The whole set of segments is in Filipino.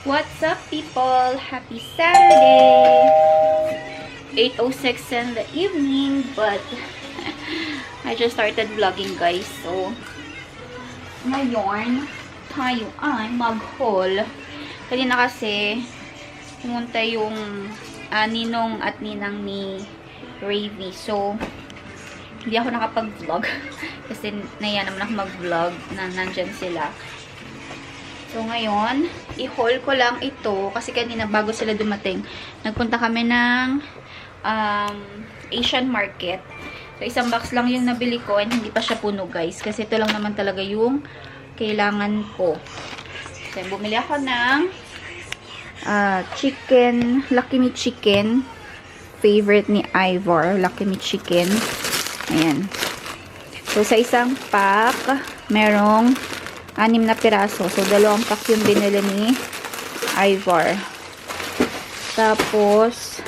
What's up, people? Happy Saturday! 8:06 in the evening, but I just started vlogging, guys. So, ngayon, tayo ay mag-haul. Kanina kasi, pumunta yung ninong at ninang ni Ravy. So, hindi ako nakapag-vlog. Kasi naiya naman ako mag-vlog na nandyan sila. So, ngayon, i-haul ko lang ito. Kasi kanina, bago sila dumating, nagpunta kami ng Asian market. So, isang box lang yung nabili ko and hindi pa siya puno, guys. Kasi ito lang naman talaga yung kailangan ko. So, bumili ako ng chicken, Lucky Me chicken. Favorite ni Ivor, Lucky Me chicken. Ayan. So, sa isang pack, merong 6 na piraso. So, 2 pack yung binili ni Ivor. Tapos,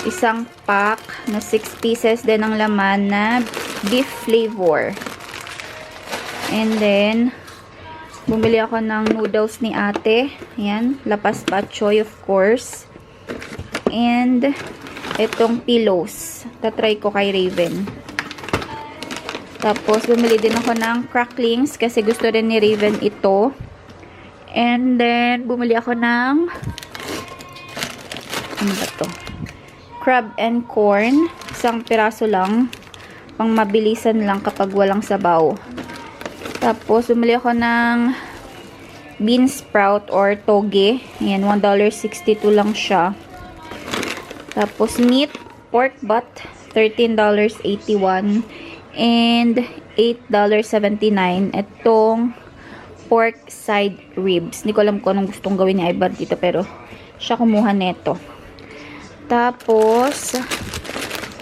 isang pack na 6 pieces din ang laman na beef flavor. And then, bumili ako ng noodles ni ate. Ayan, lapas patchoy of course. And, itong pillows. Tatry ko kay Raven. Tapos, bumili din ako ng cracklings kasi gusto rin ni Raven ito. And then, bumili ako ng ano ba to? Crab and corn. Isang piraso lang. Pang mabilisan lang kapag walang sabaw. Tapos, bumili ako ng bean sprout or toge. Ayan, $1.62 lang siya. Tapos, meat, pork butt, $13.81. And $8.79. Itong pork side ribs. Hindi ko alam kung anong gustong gawin ni Ibar dito, pero siya kumuha neto. Tapos,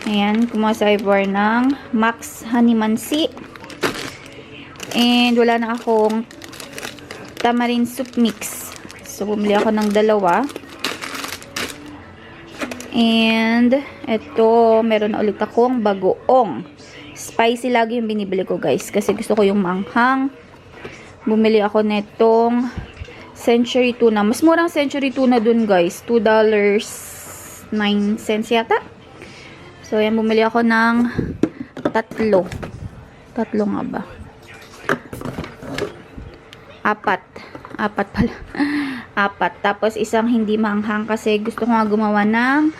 ayan, kumuha sa Ibar ng Max Honey Mansi. And wala na akong tamarind soup mix. So, bumili ako ng 2. And ito, meron na ulit akong bagoong. Spicy lagi yung binibili ko, guys. Kasi gusto ko yung manghang. Bumili ako netong Century Tuna. Mas murang Century Tuna dun, guys. $2.09 yata. So, yan. Bumili ako ng 3. 3 nga ba? 4 pala. 4. Tapos, isang hindi manghang kasi gusto ko nga gumawa ng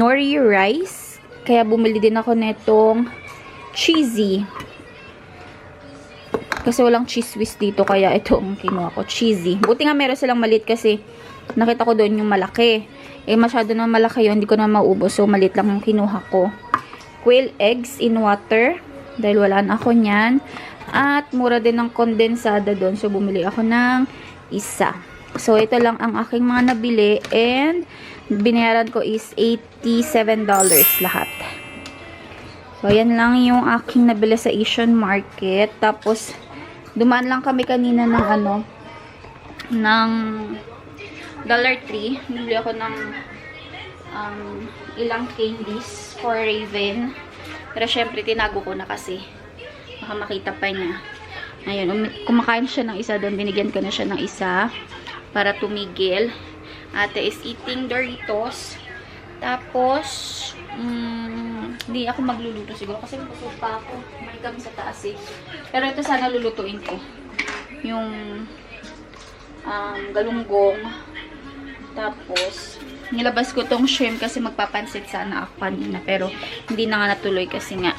nori rice. Kaya bumili din ako netong cheesy. Kasi walang cheese whiz dito. Kaya ito ang kinuha ko. Cheesy. Buti nga meron silang maliit kasi nakita ko doon yung malaki. Eh masyado naman malaki yun. Hindi ko na maubos. So maliit lang yung kinuha ko. Quail eggs in water. Dahil wala na ako nyan. At mura din ng kondensada doon. So bumili ako ng isa. So ito lang ang aking mga nabili. And binayaran ko is $87 lahat. So, ayan lang yung aking nabili sa Asian market. Tapos, dumaan lang kami kanina ng ng Dollar Tree. Bili ako ng ilang candies for Raven. Pero, syempre, tinago ko na kasi. Baka makita pa niya. Ayun, kumakain siya ng isa doon. Binigyan ko na siya ng isa para tumigil. Ate is eating Doritos. Tapos, hindi ako magluluto siguro kasi busog pa ako. May kami sa taas eh. Pero ito sana lulutuin ko. Yung galunggong. Tapos, nilabas ko tong shrimp kasi magpapansit sana ako kanina. Pero, hindi na nga natuloy kasi nga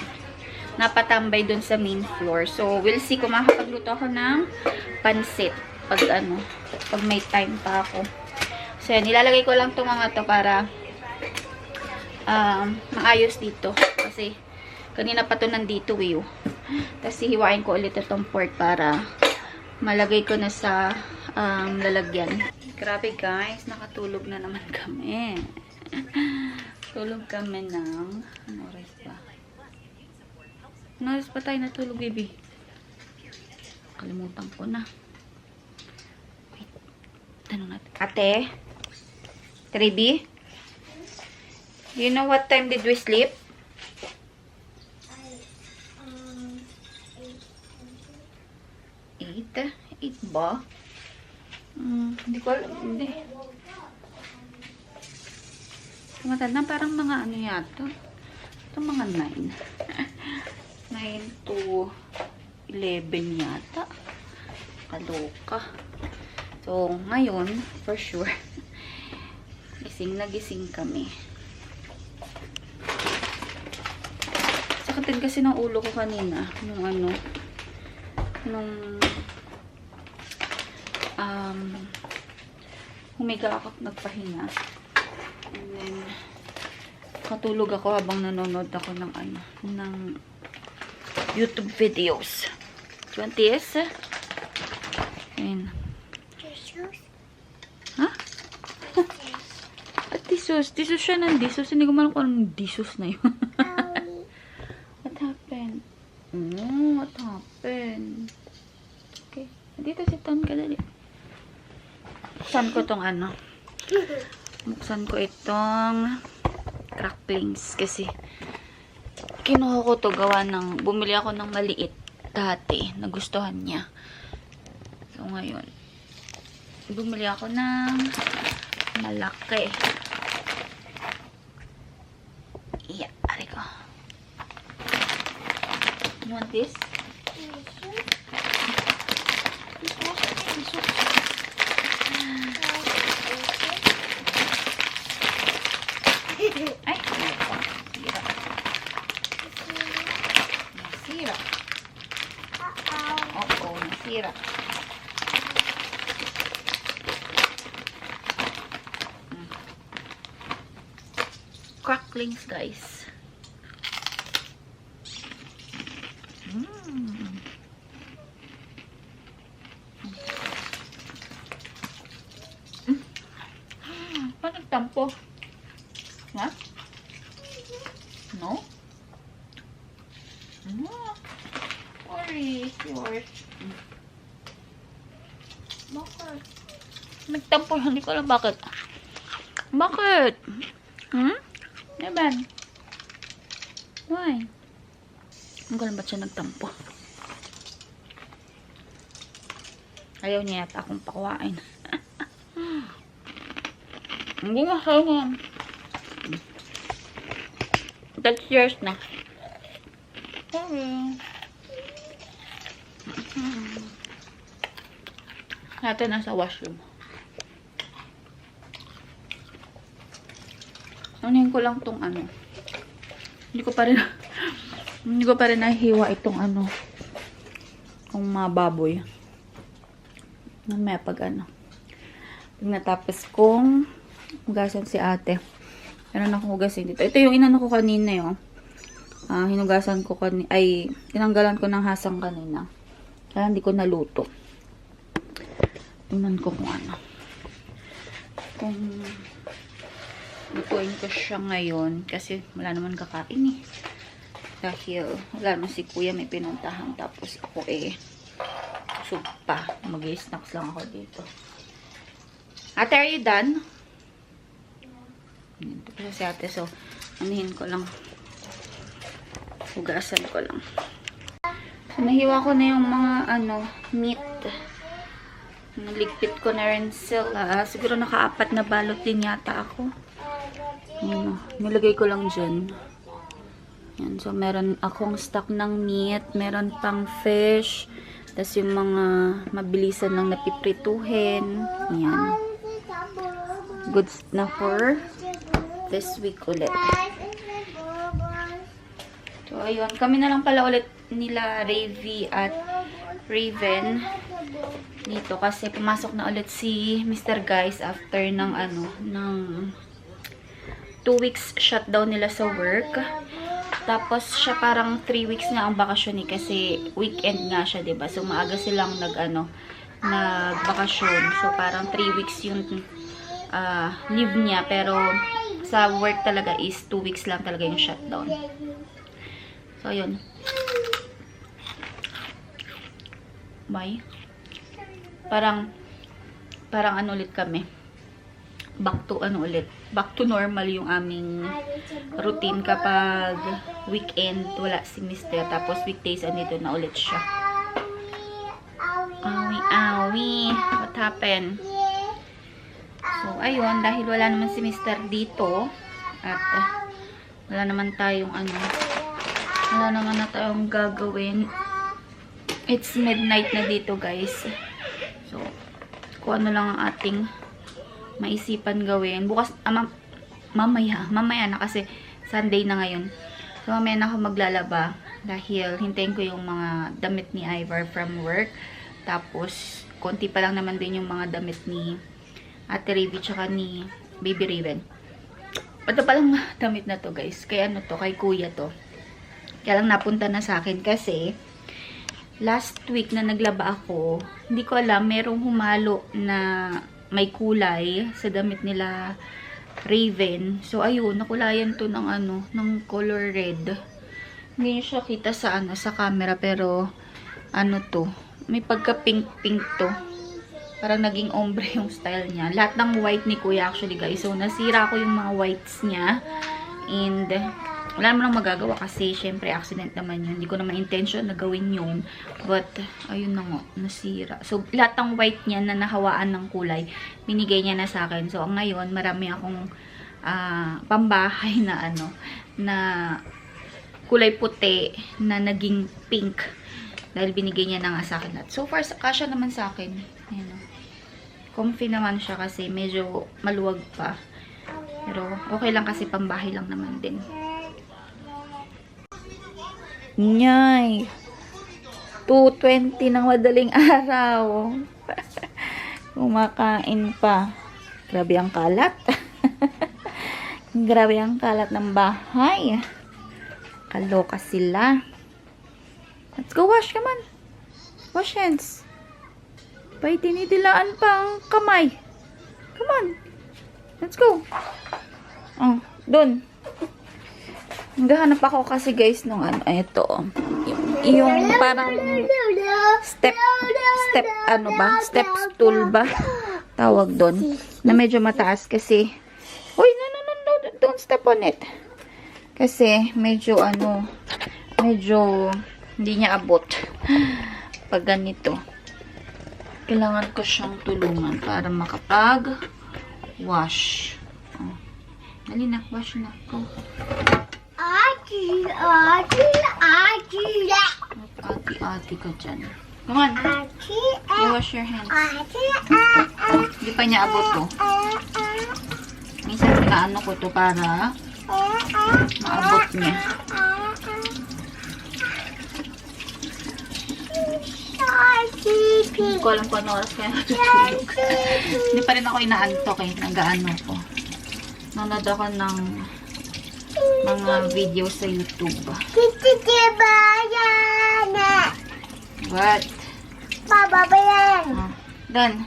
napatambay dun sa main floor. So, we'll see kung makakapagluto ako ng pansit. Pag may time pa ako. So, yan. Nilalagay ko lang itong mga to para maayos dito. Kasi, kanina pa to nandito eh. Tapos, hihiwain ko ulit itong pork para malagay ko na sa lalagyan. Grabe guys, nakatulog na naman kami. Tulog kami ng ano oras ba? Ano oras pa tayo natulog, baby? Kalimutan ko na. Wait. Tanong natin. Ate? Trebi? You know what time did we sleep? 8 ba? Hindi ko alam. Hindi. Matanda, parang mga ano yata. Ito mga 9. 9 to 11 yata. Kaloka. So, ngayon, for sure, gising na gising kami. Sakit kasi ng ulo ko kanina. Nung ano, nung humiga ako at nagpahinga. And then, katulog ako habang nanonood ako ng ano, ng YouTube videos. 20s. Ayan. Ha? At disus. Disus siya ng disus. Hindi ko malam kung anong disus na yun. What happened? What happened? Okay. Dito si Ton ka dali. Buksan ko tong ano. Buksan ko itong cracklings. Kasi kinuha ko to gawa ng, bumili ako ng maliit dati. Nagustuhan niya. So ngayon, bumili ako ng malaki. Yeah, ari ko. You want this? Ay, nasira. Nasira. Oo, nasira. Cracklings, guys. Paano nagtampo? Ha? No? No. Sorry, yours. Bakit? Nagtampo, hindi ko alam bakit. Bakit? Naban? Why? Hindi ko alam ba't siya nagtampo. Ayaw niya yata akong pakuwain. Hindi nga sa'yo na yan. That's yours na. Sorry. Natin nasa washroom. Anuhin ko lang tong ano. Hindi ko pa rin nahihiwa itong ano. Itong mga baboy. Mamaya pag ano. Pag natapos kong hugasan si ate. Meron akong hugasin dito. Ito yung inano ko kanina yun. Hinugasan ko kanina. Ay, tinanggalan ko ng hasang kanina. Kaya hindi ko naluto. Tingnan ko kung ano. Kung lutuin ko siya ngayon. Kasi wala naman kakain eh. Dahil wala naman si kuya may pinuntahan. Tapos ako busog pa. Mag-snacks lang ako dito. Ate, are you done? Ito pa si ate. So, anihin ko lang. Hugasan ko lang. So, nahiwa ko na yung mga meat. Naligpit ko na rin sila. Siguro naka-4 na balot din yata ako. Ayan, nilagay ko lang dyan. Ayan, so, meron akong stock ng meat. Meron pang fish. Tapos yung mga mabilisan lang napiprituhin. Ayan. Goods na for this week ulit. So, ayun. Kami na lang pala ulit nila Ravi at Raven dito kasi pumasok na ulit si Mr. Guys after ng ng 2 weeks shutdown nila sa work. Tapos siya parang 3 weeks nga ang bakasyon kasi weekend nga siya, 'di ba? So maaga silang nagbakasyon. So parang 3 weeks yung leave niya, pero sa work talaga is 2 weeks lang talaga yung shutdown. So, ayun. Bye. Parang ulit kami. Back to back to normal yung aming routine kapag weekend wala si Mr. Tapos weekdays andito na ulit siya. Awi. What happened? ayun, dahil wala naman si Mr. dito, at wala naman tayong wala naman na tayong gagawin. It's midnight na dito, guys. So, kung ano lang ang ating maisipan gawin. Bukas, mamaya na kasi Sunday na ngayon. So, mamaya na ako maglalaba dahil hintayin ko yung mga damit ni Ivar from work. Tapos, konti pa lang naman din yung mga damit ni Ate Ravi tsaka ni Baby Raven. Ito palang damit na to, guys. Kay ano to, kay kuya to. Kaya lang napunta na sa akin kasi last week na naglaba ako, hindi ko alam, merong humalo na may kulay sa damit nila Raven. So, ayun, nakulayan to ng ng color red. Hindi nyo siya kita sa sa camera, pero to, may pagka-pink-pink to. Parang naging ombre yung style niya. Lahat ng white ni kuya actually, guys. So, nasira ko yung mga whites niya. And, wala naman nang magagawa kasi, syempre, accident naman yun. Hindi ko naman intention na gawin yun. But, ayun na nga, nasira. So, lahat ng white niya na nahawaan ng kulay, binigay niya na sa akin. So, ngayon, marami akong pambahay na na kulay puti na naging pink. Dahil binigay niya na nga sa akin. At so far, kasya naman sa akin. Ayan, comfy naman siya kasi medyo maluwag pa. Pero, okay lang kasi pambahay lang naman din. Nyay! 2:20 ng madaling araw. Kumakain pa. Grabe ang kalat. Grabe ang kalat ng bahay. Kaloka sila. Let's go wash, come on. Wash hands. Bay, tinidilaan pa ang kamay. Come on. Let's go. Oh, dun. Naghahanap ako kasi, guys, nung ito. Yung parang step step stool ba? Tawag doon. Na medyo mataas kasi. Uy, no, don't step on it. Kasi, medyo medyo hindi niya abot. Pag ganito. Kailangan ko siyang tulungan para makapag-wash. Oh. Dali na, wash na. Go. Ati ka dyan. Come on. You wash your hands. Hindi pa niya abot to. Minsan pinaano ko to para maabot niya. Hindi ko alam kung ano oras kaya natutulog. Hindi pa rin ako inaantok eh. Nag-ano ko. Nanood ako ng mga video sa YouTube. What? Babayan. Done.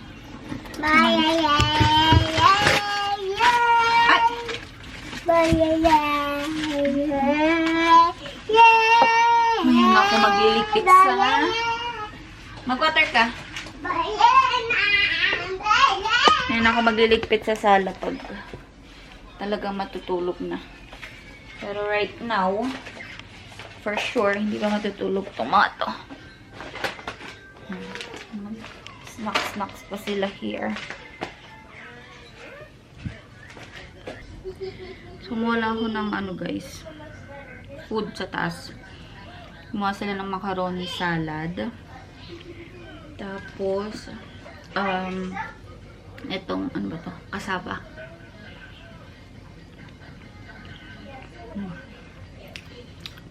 Ngayon ako magliligpit sa... Mag-water ka? Ngayon ako magliligpit sa sala pag talagang matutulog na. Pero right now, for sure, hindi pa matutulog itong mga to. Snacks pa sila here. Sumuha ako ng guys, food sa taas. Kumuha sila ng macaroni salad. Tapos, itong, ba to? Kasaba.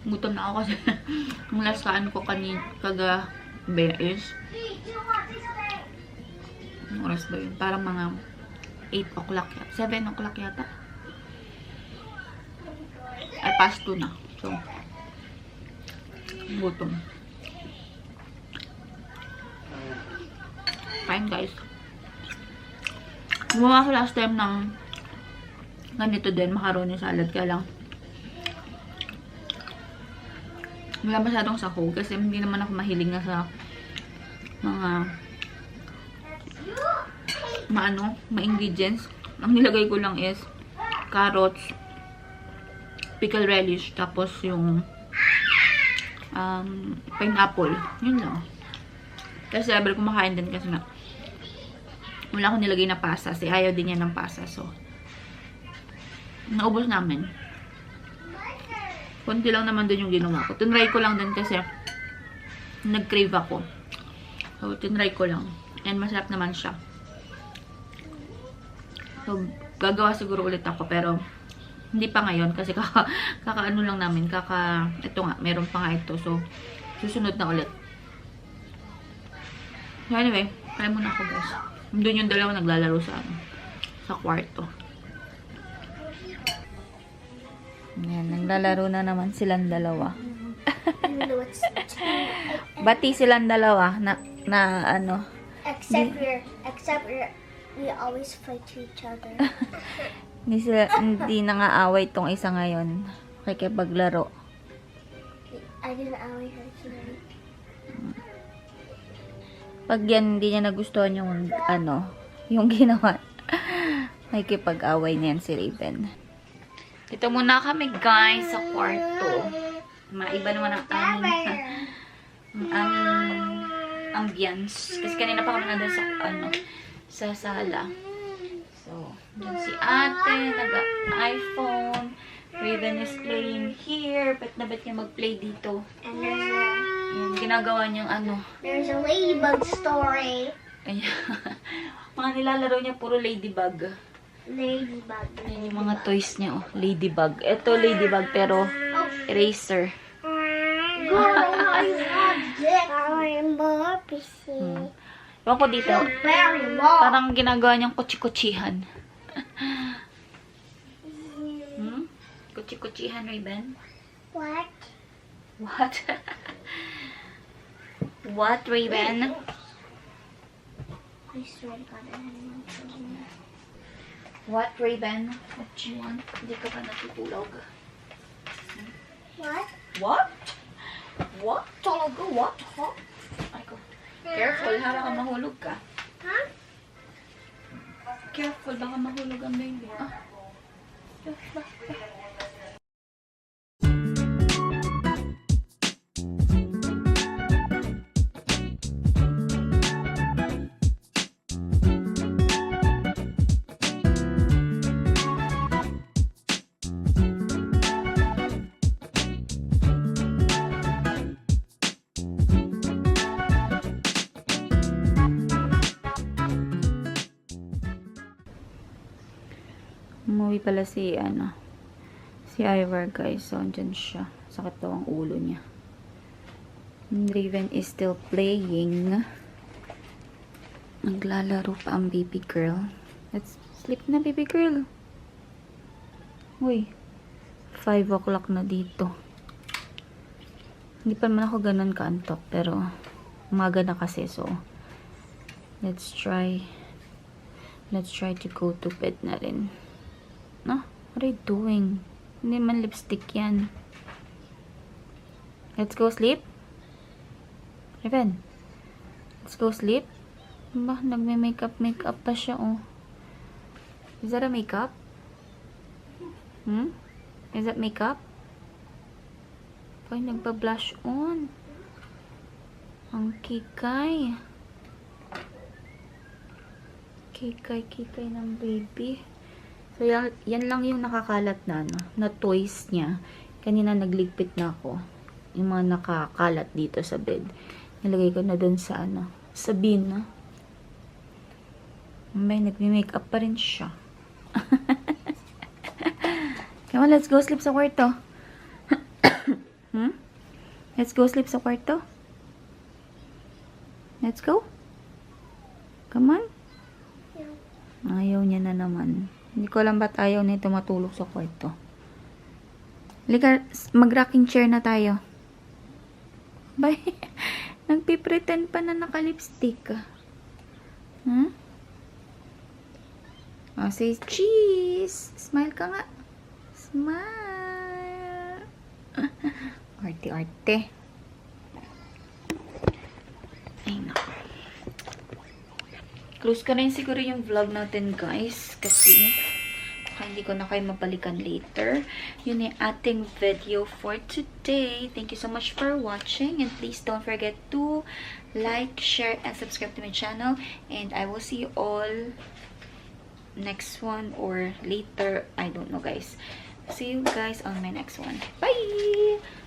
Gutom na ako kasi ang lasaan ko kagabi is anong oras ba yun? Parang mga 8 o'clock yata. 7 o'clock yata. Ay, past 2 na. So, gutom. Fine, guys. Gumawa ako last time ng ganito din, macaroni salad. Kaya lang, wala masyadong sahog kasi hindi naman ako mahilig na sa mga ma-ingredients. Ang nilagay ko lang is carrots, pickle relish, tapos yung pineapple. Yun lang. Kasi ever kumakain din kasi nga Wala akong nilagay na pasa. Kasi ayaw din niya ng pasa. So, naubos namin. Kunti lang naman din yung ginawa ko. Tinry ko lang din kasi nag-crave ako. So, tinry ko lang. And masarap naman siya. So, gagawa siguro ulit ako. Pero, hindi pa ngayon. Kasi kaka-ano lang namin. Ito nga. Meron pa nga ito. So, susunod na ulit. So, anyway. Kaya muna ako, guys. Doon yung dalawa naglalaro sa kwarto. Ayan, naglalaro na naman silang dalawa. Bati silang dalawa na ano. Except we always fight to each other. Hindi na nga away tong isa ngayon. Paglaro. I didn't away her tonight. Pag yan, hindi niya nagustuhan yung ano, yung ginawa. Pag-away niyan si Raven. Dito muna kami, guys, sa kwarto. Maiba naman ang aming ambience. Kasi kanina pa kami nandun sa sala. So, dyan si ate, nag-iPhone. Raven is playing here. Bet na bet niya mag-play dito. And Ayan, ginagawa niyang there's a ladybug story. Ayan. Mga nilalaro niya, puro ladybug. Ladybug. Ayan yung mga toys niya, oh. Ladybug. Ito, ladybug, pero eraser. Rainbow PC. Ewan ko dito, parang ginagawa niyang kutsi-kutsihan. Kutsi-kutsihan, Raven? What? What? What, Raven? I swear to God, I had no children. What, Raven? What do you want? Hindi ka ba natutulog? What? What? What? Talaga? What? Huh? Ay ko. Careful, ha? Baka mahulog ka. Huh? Careful, baka mahulog ang baby. Umuwi pala si Ivar, guys. So, andyan siya. Sakit daw ang ulo niya. And Raven is still playing. Naglalaro pa ang baby girl. Let's sleep na, baby girl. Uy. 5 o'clock na dito. Hindi pa naman ako ganun kaantok. Pero, umaga na kasi. So, let's try to go to bed na rin. No? What are you doing? Hindi man lipstick yan. Let's go sleep. Raven. Let's go sleep. Ba, nagme-makeup pa siya, oh. Is that a makeup? Is that makeup? Ay, nagpa-blush on. Ang kikay. Kikay ng baby. So, yan lang yung nakakalat na toys niya. Kanina nagligpit na ako. Yung mga nakakalat dito sa bed. Nilagay ko na dun sa sa bin. May nagme-makeup pa rin siya. Come on, let's go sleep sa kwarto. Let's go sleep sa kwarto. Let's go. Come on. Ayaw niya na naman. Hindi ko alam ba't ayaw nito matulog sa kwarto. Liga, mag-rocking chair na tayo. Bye. Nagpipretend pa na naka-lipstick. Oh, say cheese. Smile ka nga. Smile. Arte-arte. Ay, naku. Close ka na yun siguro yung vlog natin, guys. Kasi, baka hindi ko na kayo mabalikan later. Yun yung ating video for today. Thank you so much for watching. And please don't forget to like, share, and subscribe to my channel. And I will see you all next one or later. I don't know, guys. See you guys on my next one. Bye!